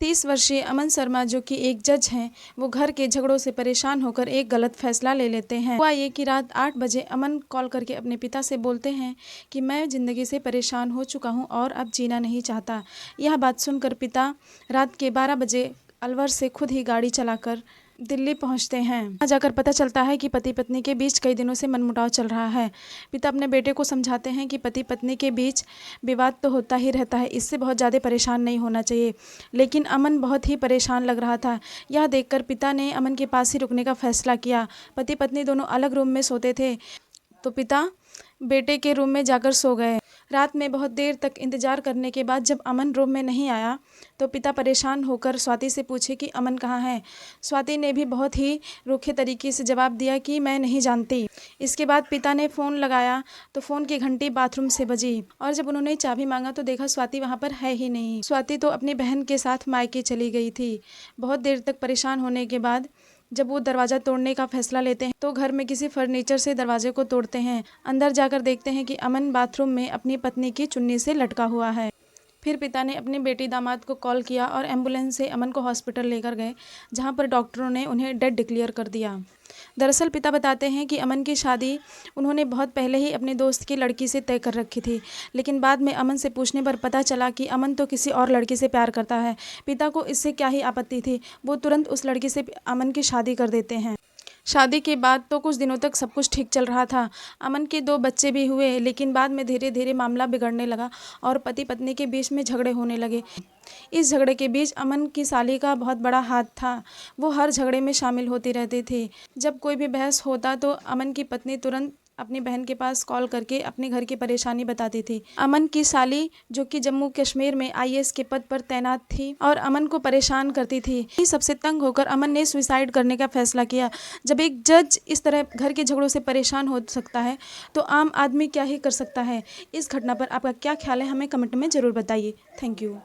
30 वर्षीय अमन शर्मा जो कि एक जज हैं, वो घर के झगड़ों से परेशान होकर एक गलत फैसला ले लेते हैं। हुआ ये कि रात 8 बजे अमन कॉल करके अपने पिता से बोलते हैं कि मैं ज़िंदगी से परेशान हो चुका हूँ और अब जीना नहीं चाहता। यह बात सुनकर पिता रात के 12 बजे अलवर से खुद ही गाड़ी चलाकर दिल्ली पहुंचते हैं। वहाँ जाकर पता चलता है कि पति पत्नी के बीच कई दिनों से मनमुटाव चल रहा है। पिता अपने बेटे को समझाते हैं कि पति पत्नी के बीच विवाद तो होता ही रहता है, इससे बहुत ज़्यादा परेशान नहीं होना चाहिए। लेकिन अमन बहुत ही परेशान लग रहा था। यह देखकर पिता ने अमन के पास ही रुकने का फैसला किया। पति पत्नी दोनों अलग रूम में सोते थे, तो पिता बेटे के रूम में जाकर सो गए। रात में बहुत देर तक इंतज़ार करने के बाद जब अमन रूम में नहीं आया, तो पिता परेशान होकर स्वाति से पूछे कि अमन कहाँ है। स्वाति ने भी बहुत ही रूखे तरीके से जवाब दिया कि मैं नहीं जानती। इसके बाद पिता ने फ़ोन लगाया तो फ़ोन की घंटी बाथरूम से बजी और जब उन्होंने चाबी मांगा तो देखा स्वाति वहाँ पर है ही नहीं। स्वाति तो अपनी बहन के साथ मायके चली गई थी। बहुत देर तक परेशान होने के बाद जब वो दरवाज़ा तोड़ने का फैसला लेते हैं तो घर में किसी फर्नीचर से दरवाजे को तोड़ते हैं। अंदर जाकर देखते हैं कि अमन बाथरूम में अपनी पत्नी की चुन्नी से लटका हुआ है। फिर पिता ने अपने बेटी दामाद को कॉल किया और एम्बुलेंस से अमन को हॉस्पिटल लेकर गए, जहां पर डॉक्टरों ने उन्हें डेड डिक्लेयर कर दिया। दरअसल पिता बताते हैं कि अमन की शादी उन्होंने बहुत पहले ही अपने दोस्त की लड़की से तय कर रखी थी, लेकिन बाद में अमन से पूछने पर पता चला कि अमन तो किसी और लड़की से प्यार करता है। पिता को इससे क्या ही आपत्ति थी, वो तुरंत उस लड़की से अमन की शादी कर देते हैं। शादी के बाद तो कुछ दिनों तक सब कुछ ठीक चल रहा था। अमन के 2 बच्चे भी हुए, लेकिन बाद में धीरे धीरे मामला बिगड़ने लगा और पति पत्नी के बीच में झगड़े होने लगे। इस झगड़े के बीच अमन की साली का बहुत बड़ा हाथ था। वो हर झगड़े में शामिल होती रहती थी। जब कोई भी बहस होता तो अमन की पत्नी तुरंत अपनी बहन के पास कॉल करके अपने घर की परेशानी बताती थी। अमन की साली जो कि जम्मू कश्मीर में आईएएस के पद पर तैनात थी और अमन को परेशान करती थी। इसी सबसे तंग होकर अमन ने सुसाइड करने का फैसला किया। जब एक जज इस तरह घर के झगड़ों से परेशान हो सकता है तो आम आदमी क्या ही कर सकता है। इस घटना पर आपका क्या ख्याल है, हमें कमेंट में ज़रूर बताइए। Thank you.